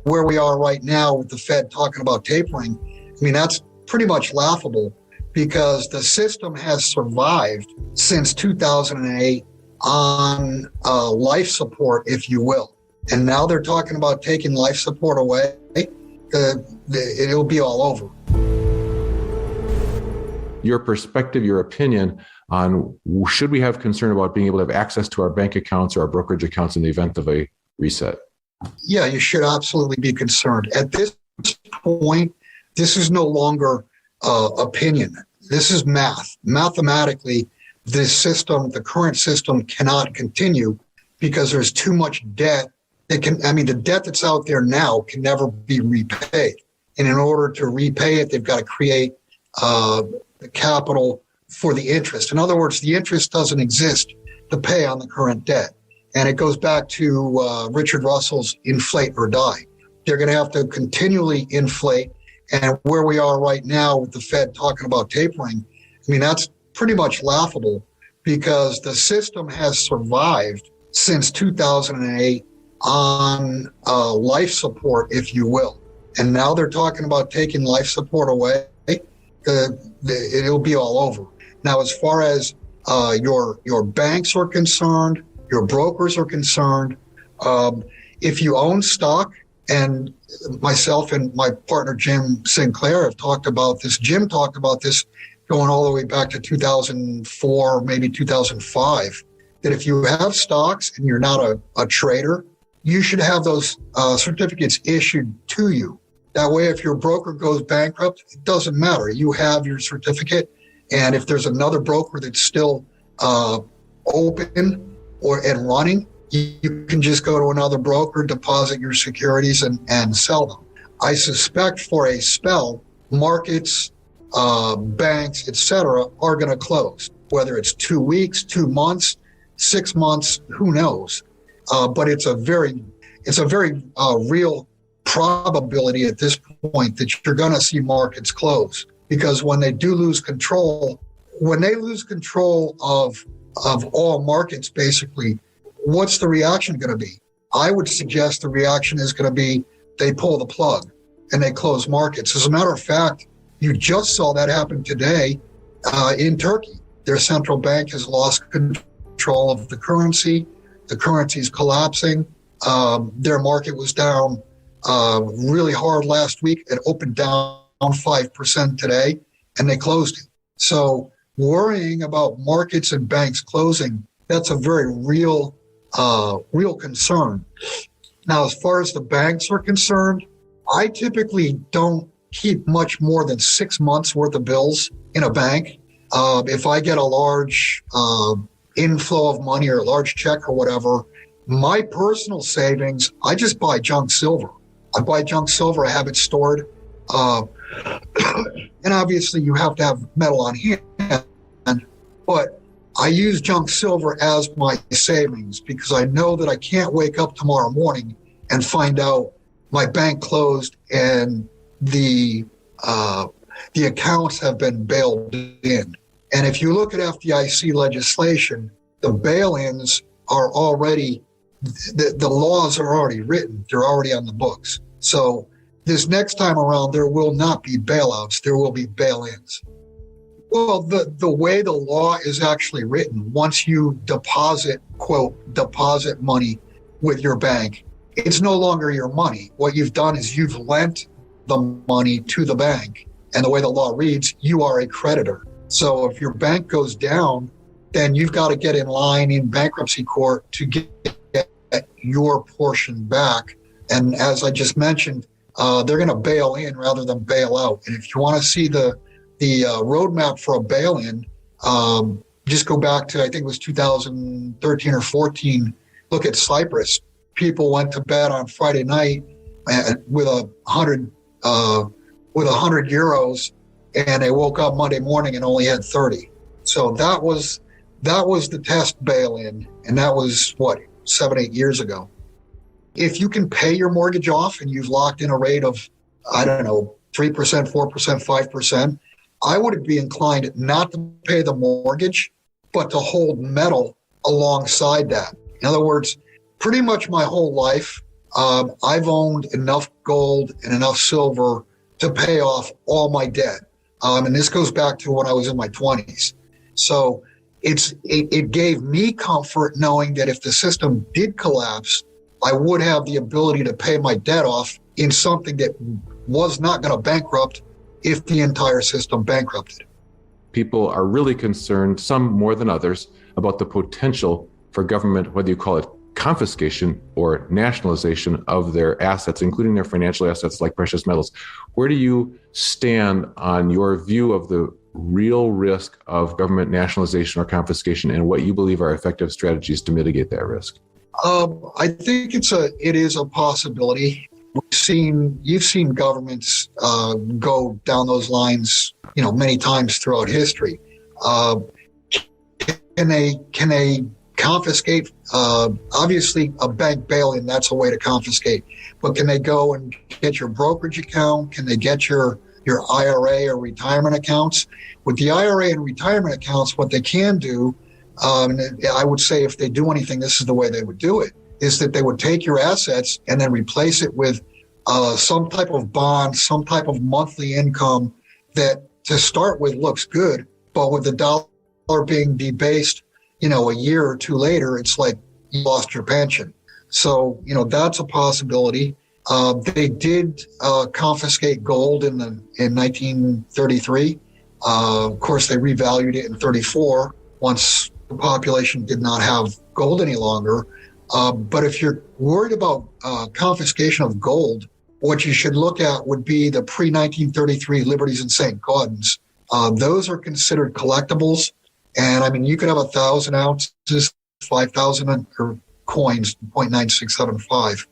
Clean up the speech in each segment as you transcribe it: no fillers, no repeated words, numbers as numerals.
where we are right now with the Fed talking about tapering, I mean, that's pretty much laughable because the system has survived since 2008 on life support, if you will. And now they're talking about taking life support away. It'll be all over. Your perspective, your opinion on should we have concern about being able to have access to our bank accounts or our brokerage accounts in the event of a reset? Yeah, you should absolutely be concerned. At this point, this is no longer opinion. This is math. Mathematically, this system, the current system, cannot continue because there's too much debt. The debt that's out there now can never be repaid. And in order to repay it, they've got to create the capital for the interest. In other words, the interest doesn't exist to pay on the current debt. And it goes back to Richard Russell's inflate or die. They're going to have to continually inflate. And where we are right now with the Fed talking about tapering, I mean, that's pretty much laughable because the system has survived since 2008 on life support, if you will. And now they're talking about taking life support away. It'll be all over. Now, as far as your banks are concerned, your brokers are concerned, if you own stock, and myself and my partner Jim Sinclair have talked about this. Jim talked about this going all the way back to 2004, maybe 2005, that if you have stocks and you're not a trader, you should have those certificates issued to you. That way, if your broker goes bankrupt, it doesn't matter. You have your certificate. And if there's another broker that's still open and running, you can just go to another broker, deposit your securities, and sell them. I suspect for a spell, markets, banks, etc., are going to close. Whether it's 2 weeks, 2 months, 6 months, who knows? But it's a very real probability at this point that you're going to see markets close, because when they do lose control, of all markets, basically, what's the reaction going to be? I would suggest the reaction is going to be they pull the plug and they close markets. As a matter of fact, you just saw that happen today in Turkey. Their central bank has lost control of the currency. The currency is collapsing. Their market was down really hard last week. It opened down 5% today, and they closed it. So worrying about markets and banks closing, that's a very real concern. Now, as far as the banks are concerned, I typically don't keep much more than 6 months worth of bills in a bank. If I get a large inflow of money or a large check or whatever, my personal savings, I just buy junk silver. I buy junk silver. I have it stored. And obviously you have to have metal on hand, but I use junk silver as my savings because I know that I can't wake up tomorrow morning and find out my bank closed and the accounts have been bailed in. And if you look at FDIC legislation, the bail-ins are already, the laws are already written. They're already on the books. So this next time around, there will not be bailouts. There will be bail-ins. Well, the way the law is actually written, once you deposit, quote, deposit money with your bank, it's no longer your money. What you've done is you've lent the money to the bank. And the way the law reads, you are a creditor. So if your bank goes down, then you've got to get in line in bankruptcy court to get your portion back. And as I just mentioned, they're going to bail in rather than bail out. And if you want to see the roadmap for a bail-in, just go back to, I think it was 2013 or 14. Look at Cyprus. People went to bed on Friday night with 100 euros, and they woke up Monday morning and only had 30. So that was the test bail-in, and that was 7-8 years ago. If you can pay your mortgage off and you've locked in a rate of, 3%, 4%, 5%, I would be inclined not to pay the mortgage, but to hold metal alongside that. In other words, pretty much my whole life, I've owned enough gold and enough silver to pay off all my debt. And this goes back to when I was in my 20s. So it gave me comfort knowing that if the system did collapse, I would have the ability to pay my debt off in something that was not going to bankrupt if the entire system bankrupted. People are really concerned, some more than others, about the potential for government, whether you call it confiscation or nationalization of their assets, including their financial assets like precious metals. Where do you stand on your view of the real risk of government nationalization or confiscation and what you believe are effective strategies to mitigate that risk? I think it is a possibility. You've seen governments go down those lines, many times throughout history. Can they confiscate? Obviously, a bank bail-in, that's a way to confiscate. But can they go and get your brokerage account? Can they get your IRA or retirement accounts? With the IRA and retirement accounts, what they can do, and I would say if they do anything, this is the way they would do it, is that they would take your assets and then replace it with some type of bond, some type of monthly income that to start with looks good, but with the dollar being debased, a year or two later, it's like you lost your pension. So, that's a possibility. They did confiscate gold in 1933. Of course, they revalued it in 34 once the population did not have gold any longer. But if you're worried about confiscation of gold, what you should look at would be the pre-1933 Liberties and St. Gaudens. Those are considered collectibles. And you could have 1,000 ounces, 5,000 or coins, 0.9675.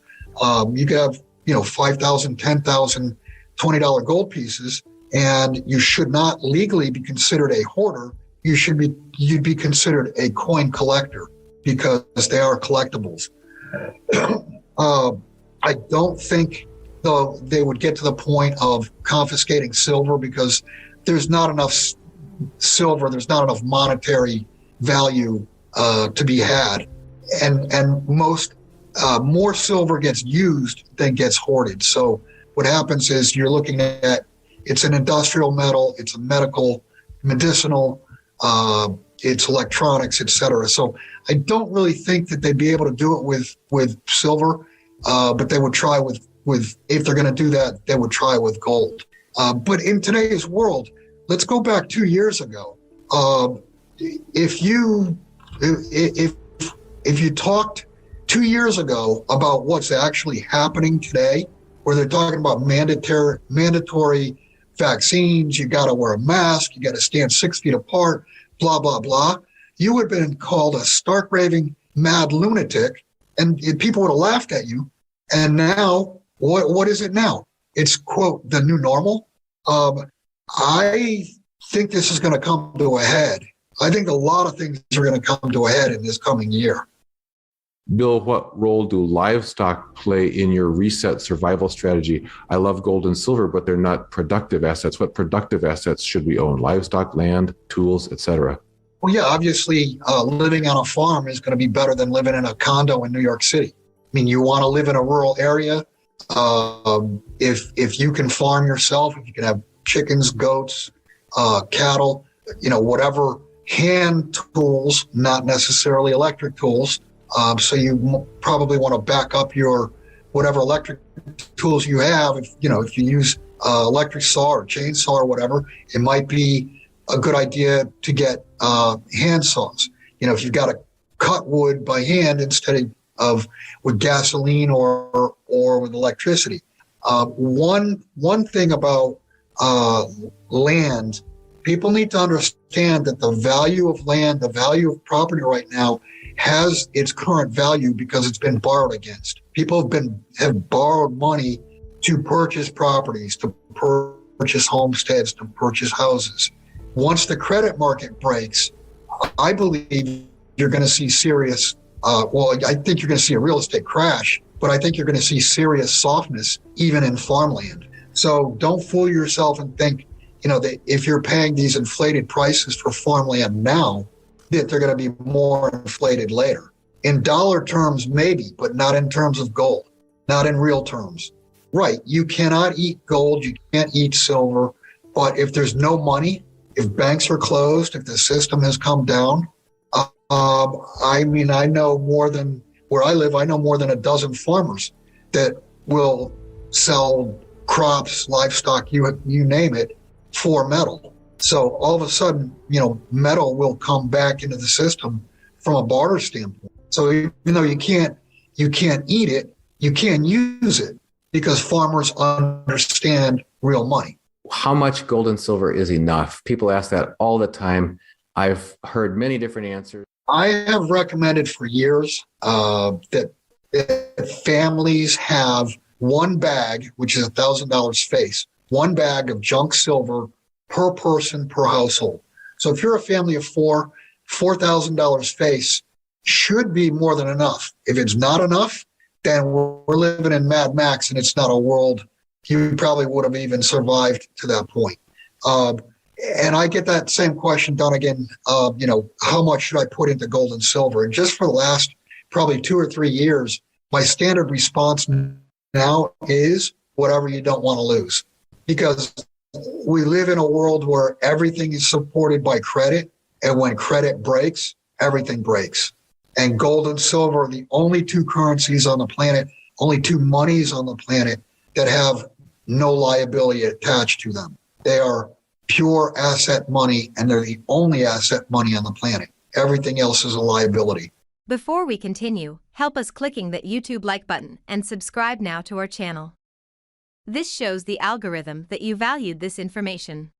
You could have, 5,000, 10,000, $20 gold pieces, and you should not legally be considered a hoarder. You'd be considered a coin collector because they are collectibles. I don't think though they would get to the point of confiscating silver because there's not enough silver, there's not enough monetary value to be had, and most more silver gets used than gets hoarded. So what happens is you're looking at it's an industrial metal, it's a medicinal, it's electronics, etc. So I don't really think that they'd be able to do it with silver, but they would try with if they're going to do that, they would try with gold. But in today's world, let's go back 2 years ago. If you talked 2 years ago about what's actually happening today, where they're talking about mandatory vaccines, you got to wear a mask, you got to stand 6 feet apart, blah, blah, blah, you would have been called a stark raving mad lunatic, and people would have laughed at you. And now, what is it now? It's, quote, the new normal. I think this is going to come to a head. I think a lot of things are going to come to a head in this coming year. Bill, what role do livestock play in your reset survival strategy? I love gold and silver, but they're not productive assets. What productive assets should we own? Livestock, land, tools, etc. Well, yeah, obviously, living on a farm is going to be better than living in a condo in New York City. You want to live in a rural area. If you can farm yourself, if you can have chickens, goats, cattle, whatever hand tools, not necessarily electric tools. So you probably want to back up your whatever electric tools you have. If you use electric saw or chainsaw or whatever, it might be a good idea to get hand saws. If you've got to cut wood by hand instead of with gasoline or with electricity. One thing about land, people need to understand that the value of land, the value of property right now has its current value because it's been borrowed against. People have borrowed money to purchase properties, to purchase homesteads, to purchase houses. Once the credit market breaks, I believe you're going to see serious, I think you're going to see a real estate crash, but I think you're going to see serious softness even in farmland. So don't fool yourself and think, that if you're paying these inflated prices for farmland now, that they're going to be more inflated later. In dollar terms, maybe, but not in terms of gold. not in real terms. Right, you cannot eat gold, you can't eat silver, but if there's no money, if banks are closed, if the system has come down, I know more than where I live, I know more than a dozen farmers that will sell crops, livestock, you name it, for metal. So all of a sudden, metal will come back into the system from a barter standpoint. So even though you can't eat it, you can use it because farmers understand real money. How much gold and silver is enough? People ask that all the time. I've heard many different answers. I have recommended for years that families have one bag, which is $1,000 face, one bag of junk silver per person per household. So if you're a family of four, $4,000 face should be more than enough. If it's not enough, then we're living in Mad Max and it's not a world you probably would have even survived to that point. And I get that same question done again, how much should I put into gold and silver? And just for the last probably 2 or 3 years, my standard response now is whatever you don't want to lose. Because we live in a world where everything is supported by credit. And when credit breaks, everything breaks. And gold and silver are the only two currencies on the planet, only two monies on the planet that have no liability attached to them. They are pure asset money, and they're the only asset money on the planet. Everything else is a liability. Before we continue, help us clicking that YouTube like button and subscribe now to our channel. This shows the algorithm that you valued this information.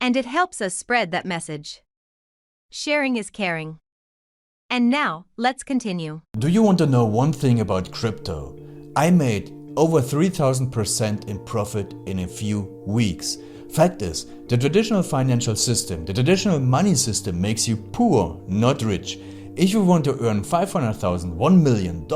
And it helps us spread that message. Sharing is caring. And now, let's continue. Do you want to know one thing about crypto? I made over 3,000% in profit in a few weeks. Fact is, the traditional financial system, the traditional money system makes you poor, not rich. If you want to earn $500,000, $1 million,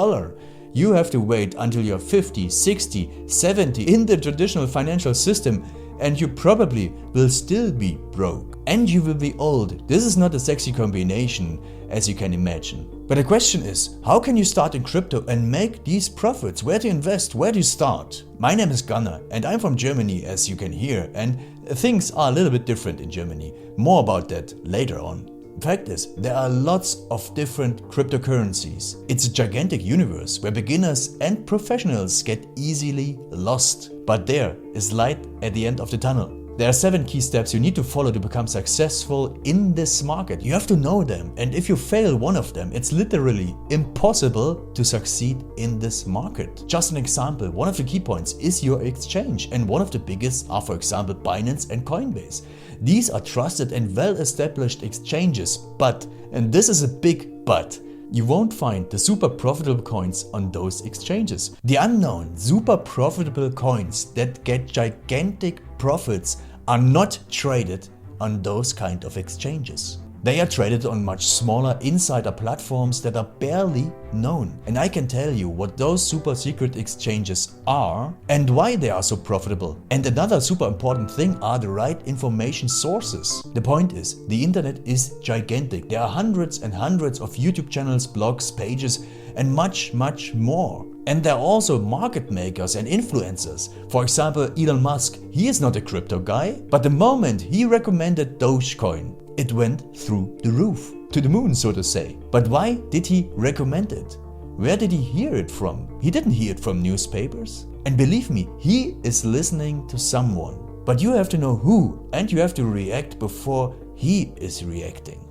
you have to wait until you're 50, 60, 70 in the traditional financial system, and you probably will still be broke. And you will be old. This is not a sexy combination, as you can imagine. But the question is, how can you start in crypto and make these profits? Where to invest? Where to start? My name is Gunnar and I'm from Germany, as you can hear, and things are a little bit different in Germany. More about that later on. Fact is, there are lots of different cryptocurrencies. It's a gigantic universe where beginners and professionals get easily lost. But there is light at the end of the tunnel. There are 7 key steps you need to follow to become successful in this market. You have to know them, and if you fail one of them, it's literally impossible to succeed in this market. Just an example, one of the key points is your exchange, and one of the biggest are, for example, Binance and Coinbase. These are trusted and well-established exchanges, but, and this is a big but, you won't find the super profitable coins on those exchanges. The unknown super profitable coins that get gigantic profits are not traded on those kind of exchanges. They are traded on much smaller insider platforms that are barely known. And I can tell you what those super secret exchanges are and why they are so profitable. And another super important thing are the right information sources. The point is, the internet is gigantic. There are hundreds and hundreds of YouTube channels, blogs, pages, and much, much more. And there are also market makers and influencers. For example, Elon Musk, he is not a crypto guy, but the moment he recommended Dogecoin, it went through the roof, to the moon, so to say. But why did he recommend it? Where did he hear it from? He didn't hear it from newspapers. And believe me, he is listening to someone. But you have to know who, and you have to react before he is reacting.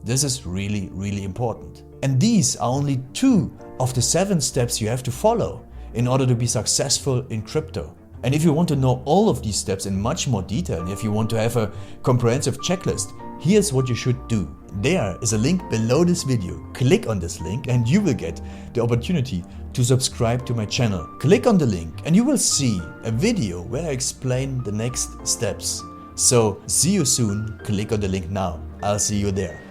This is really, really important. And these are only 2 of the 7 steps you have to follow in order to be successful in crypto. And if you want to know all of these steps in much more detail, and if you want to have a comprehensive checklist, here's what you should do. There is a link below this video. Click on this link and you will get the opportunity to subscribe to my channel. Click on the link and you will see a video where I explain the next steps. So see you soon. Click on the link now. I'll see you there.